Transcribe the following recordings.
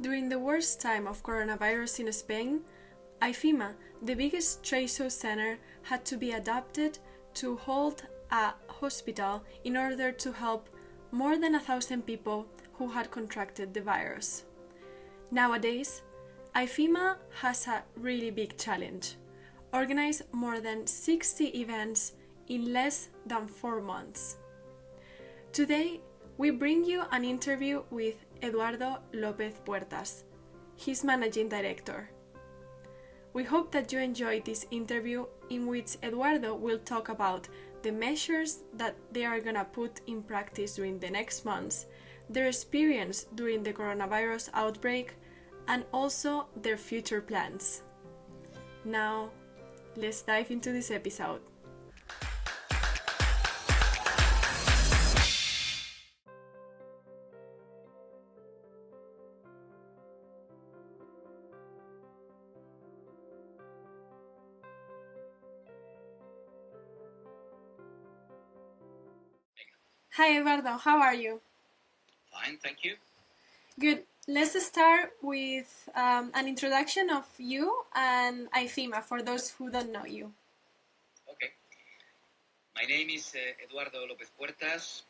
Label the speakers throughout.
Speaker 1: During the worst time of coronavirus in Spain, IFEMA, the biggest trade show center, had to be adapted to hold a hospital in order to help more than 1,000 people who had contracted the virus. Nowadays, IFEMA has a really big challenge: organize more than 60 events in less than 4 months. Today, we bring you an interview with Eduardo López-Puertas, his managing director. We hope that you enjoyed this interview, in which Eduardo will talk about the measures that they are going to put in practice during the next months, their experience during the coronavirus outbreak, and also their future plans. Now, let's dive into this episode. Hi Eduardo, how are you?
Speaker 2: Fine, thank you.
Speaker 1: Good. Let's start with an introduction of you and IFEMA for those who don't know you.
Speaker 2: Okay. My name is Eduardo López-Puertas.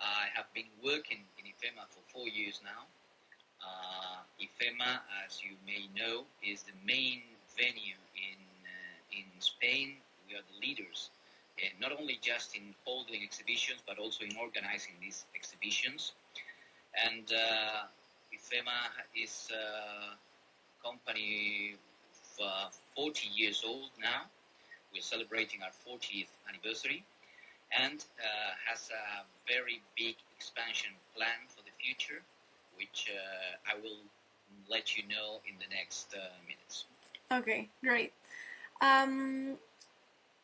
Speaker 2: I have been working in IFEMA for 4 years now. IFEMA, as you may know, is the main venue in Spain. We are the leaders, not only just in holding exhibitions, but also in organizing these exhibitions. And IFEMA is a company of 40 years old now. We're celebrating our 40th anniversary and has a very big expansion plan for the future, which I will let you know in the next minutes.
Speaker 1: Okay, great.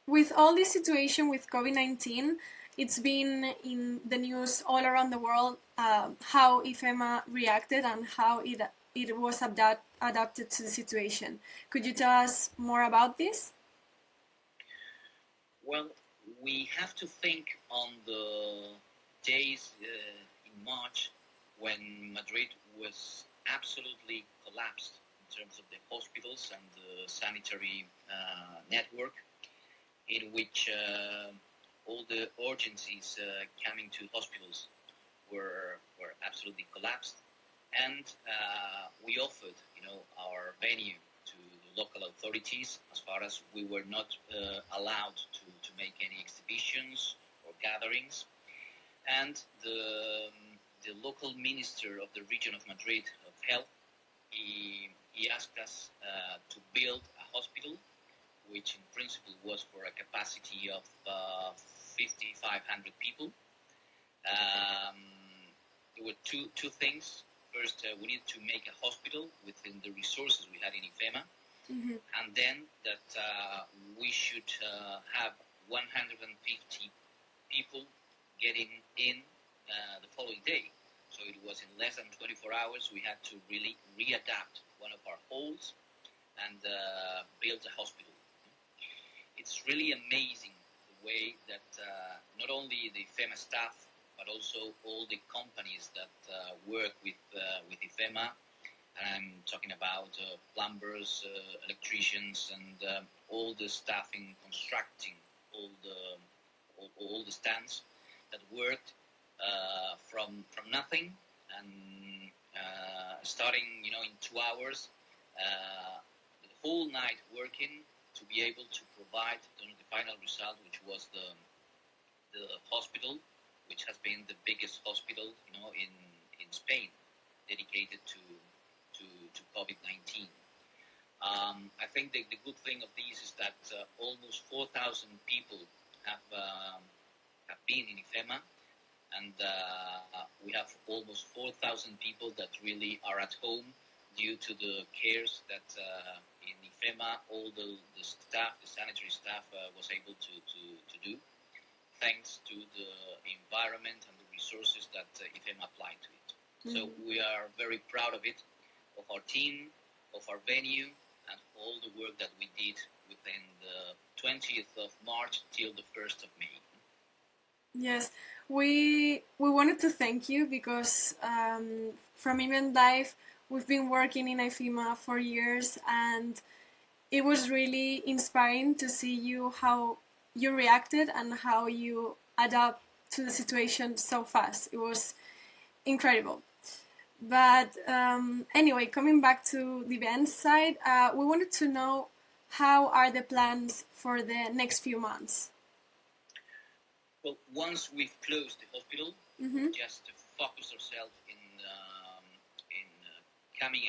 Speaker 1: With all this situation with COVID-19, it's been in the news all around the world how IFEMA reacted and how it was adapted to the situation. Could you tell us more about this?
Speaker 2: Well, we have to think on the days in March when Madrid was absolutely collapsed in terms of the hospitals and the sanitary network, in which all the urgencies coming to hospitals were absolutely collapsed, and we offered, our venue to the local authorities, as far as we were not allowed to make any exhibitions or gatherings, and the local minister of the region of Madrid of Health, he asked us to build a hospital, which in principle was for a capacity of 5,500 people. There were two things. First, we needed to make a hospital within the resources we had in IFEMA, and then that we should have 150 people getting in the following day. So it was in less than 24 hours we had to really readapt one of our halls and build a hospital. It's really amazing the way that not only the IFEMA staff, but also all the companies that work with IFEMA, and I'm talking about plumbers, electricians, and all the staff in constructing all the stands that worked from nothing, and starting in 2 hours, the whole night working to be able to provide the final result, which was the hospital, which has been the biggest hospital in Spain, dedicated to COVID-19. I think the good thing of this is that almost 4,000 people have been in IFEMA, and we have almost 4,000 people that really are at home due to the cares that in IFEMA all the staff, the sanitary staff, was able to do, thanks to the environment and the resources that IFEMA applied to it. So we are very proud of it, of our team, of our venue, and all the work that we did within the 20th of March till the 1st of May.
Speaker 1: Yes, we wanted to thank you because from Event Life, we've been working in IFEMA for years, and it was really inspiring to see you how you reacted and how you adapt to the situation so fast. It was incredible. But anyway, coming back to the event side, we wanted to know how are the plans for the next few months?
Speaker 2: Well, once we've closed the hospital, we just focus ourselves in coming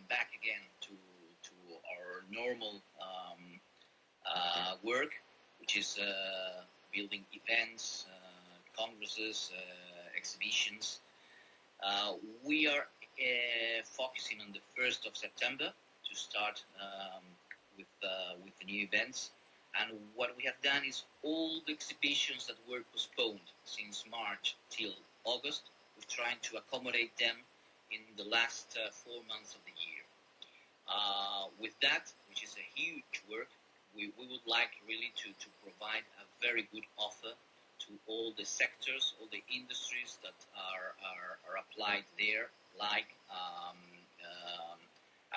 Speaker 2: back again to our normal work, which is building events, congresses, exhibitions. We are focusing on the 1st of September to start with the new events. And what we have done is all the exhibitions that were postponed since March till August, we're trying to accommodate them in the last 4 months of the year. With that, which is a huge work, we would like really to provide a very good offer to all the sectors, all the industries that are applied there, like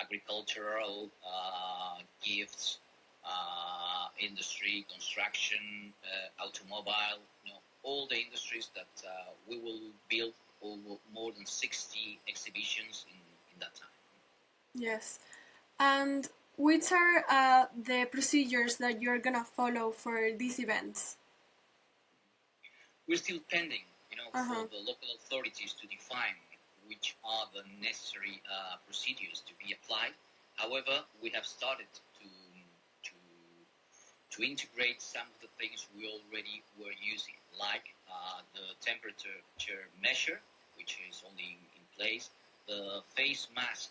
Speaker 2: agricultural, gifts, industry, construction, automobile, all the industries that we will build more than 60 exhibitions in that time.
Speaker 1: Yes. And which are the procedures that you're going to follow for these events?
Speaker 2: We're still pending, for the local authorities to define which are the necessary procedures to be applied. However, we have started to integrate some of the things we already were using, like the temperature measure, which is only in place, the face mask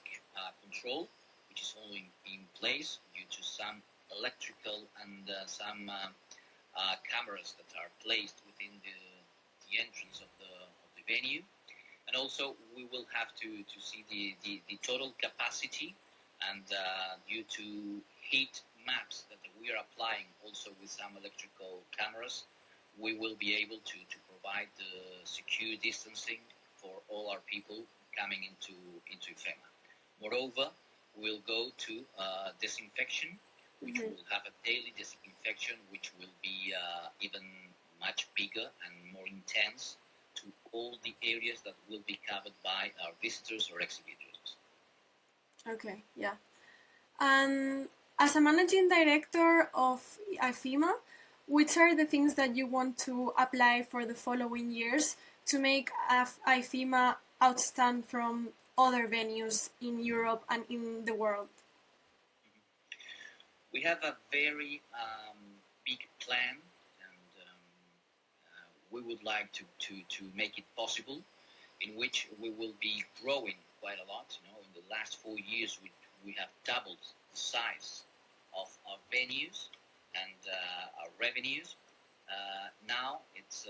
Speaker 2: control, which is only in place due to some electrical and some cameras that are placed within the entrance of the venue. And also, we will have to see the total capacity, and due to heat maps that we are applying also with some electrical cameras, we will be able to provide the secure distancing for all our people coming into IFEMA. Moreover, we'll go to disinfection, which will have a daily disinfection, which will be even much bigger and more intense to all the areas that will be covered by our visitors or exhibitors.
Speaker 1: Okay, yeah. And as a managing director of IFEMA, which are the things that you want to apply for the following years to make IFEMA outstand from other venues in Europe and in the world?
Speaker 2: We have a very big plan, and we would like to make it possible, in which we will be growing quite a lot. In the last 4 years, we have doubled the size of our venues and our revenues. Now it's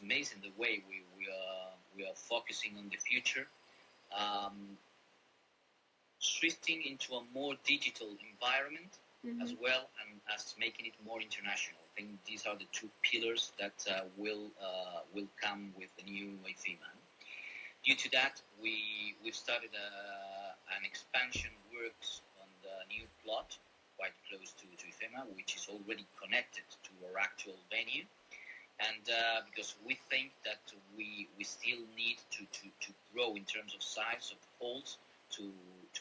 Speaker 2: amazing the way we are focusing on the future, shifting into a more digital environment, as well, and as making it more international. I think these are the two pillars that will come with the new IFEMA. Due to that, we've started an expansion works on the new plot quite close to IFEMA, which is already connected to our actual venue. And because we think that we still need to grow in terms of size of halls to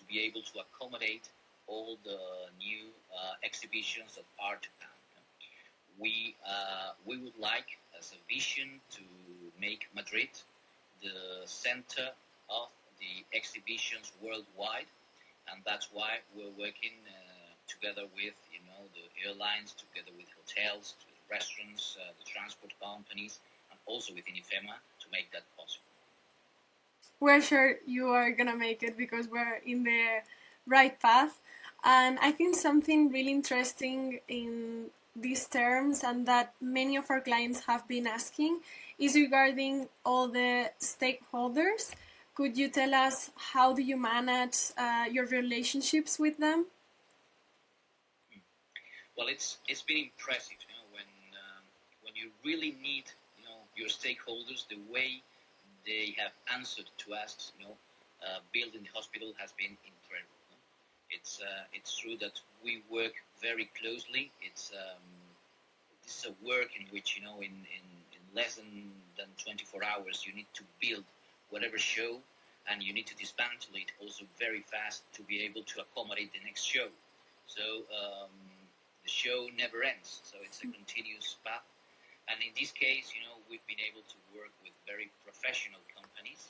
Speaker 2: be able to accommodate all the new exhibitions that are to come. We would like, as a vision, to make Madrid the center of the exhibitions worldwide, and that's why we're working together with the airlines, together with hotels, restaurants, the transport companies, and also within IFEMA to make that possible.
Speaker 1: We're sure you are gonna make it because we're in the right path. And I think something really interesting in these terms, and that many of our clients have been asking, is regarding all the stakeholders. Could you tell us how do you manage your relationships with them?
Speaker 2: Well, it's been impressive, when you really need your stakeholders, the way they have answered to us, building the hospital has been incredible. It's true that we work very closely. This is a work in which, in less than 24 hours, you need to build whatever show, and you need to dismantle it also very fast to be able to accommodate the next show. So the show never ends. So it's a continuous path. And in this case, we've been able to work with very professional companies.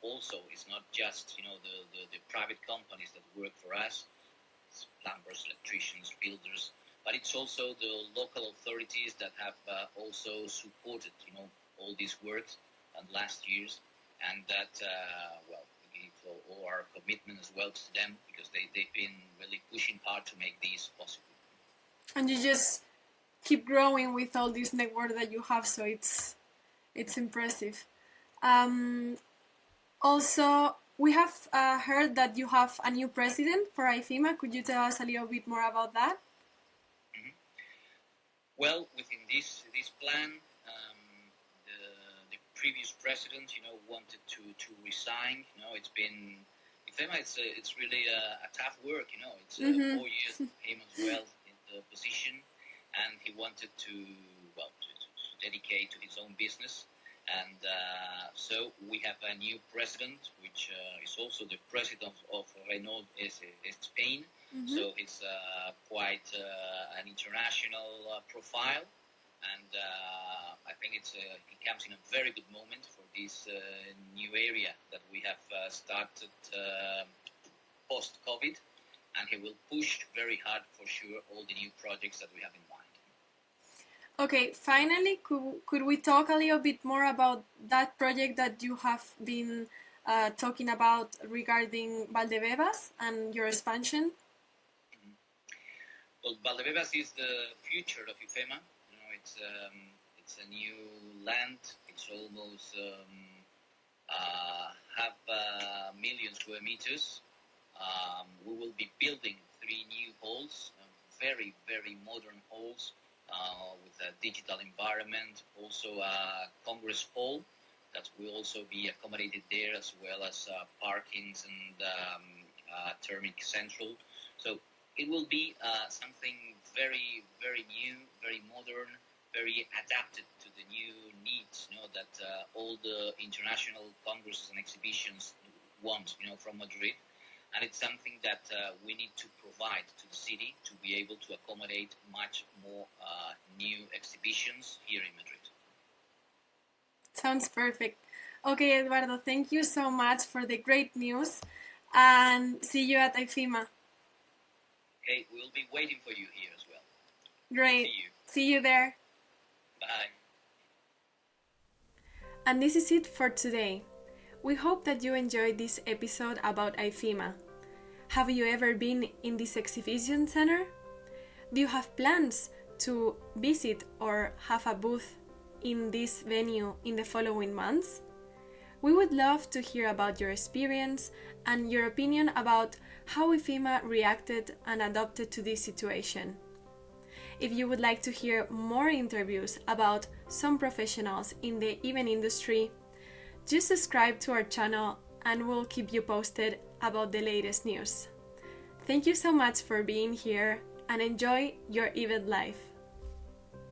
Speaker 2: Also, it's not just, the private companies that work for us, it's plumbers, electricians, builders, but it's also the local authorities that have also supported, all these works and last years, and that, we give all our commitment as well to them, because they've been really pushing hard to make this possible.
Speaker 1: And you just keep growing with all this network that you have, so it's impressive. Also, we have heard that you have a new president for IFEMA. Could you tell us a little bit more about that?
Speaker 2: Mm-hmm. Well, within this plan, the previous president, wanted to resign. It's been IFEMA. It's really a tough work. It's 4 years of him as well in the position, and he wanted to dedicate to his own business. And so we have a new president, which is also the president of Renault Spain. Mm-hmm. So it's quite an international profile. And I think it comes in a very good moment for this new area that we have started post-COVID. And he will push very hard, for sure, all the new projects that we have in mind.
Speaker 1: Okay, finally, could we talk a little bit more about that project that you have been talking about regarding Valdebebas and your expansion?
Speaker 2: Mm-hmm. Well, Valdebebas is the future of IFEMA. It's a new land. It's almost half a million square meters. We will be building 3 new halls, very, very modern halls. With a digital environment, also a Congress hall that will also be accommodated there, as well as parkings and thermic central. So it will be something very, very new, very modern, very adapted to the new needs, that all the international congresses and exhibitions want, from Madrid. And it's something that we need to provide to the city to be able to accommodate much more new exhibitions here in Madrid.
Speaker 1: Sounds perfect. Okay, Eduardo, thank you so much for the great news, and see you at IFEMA.
Speaker 2: Okay, we'll be waiting for you here as well.
Speaker 1: Great. See you there.
Speaker 2: Bye.
Speaker 1: And this is it for today. We hope that you enjoyed this episode about IFEMA. Have you ever been in this exhibition center? Do you have plans to visit or have a booth in this venue in the following months? We would love to hear about your experience and your opinion about how IFEMA reacted and adapted to this situation. If you would like to hear more interviews about some professionals in the event industry, just subscribe to our channel and we'll keep you posted about the latest news. Thank you so much for being here and enjoy your event life.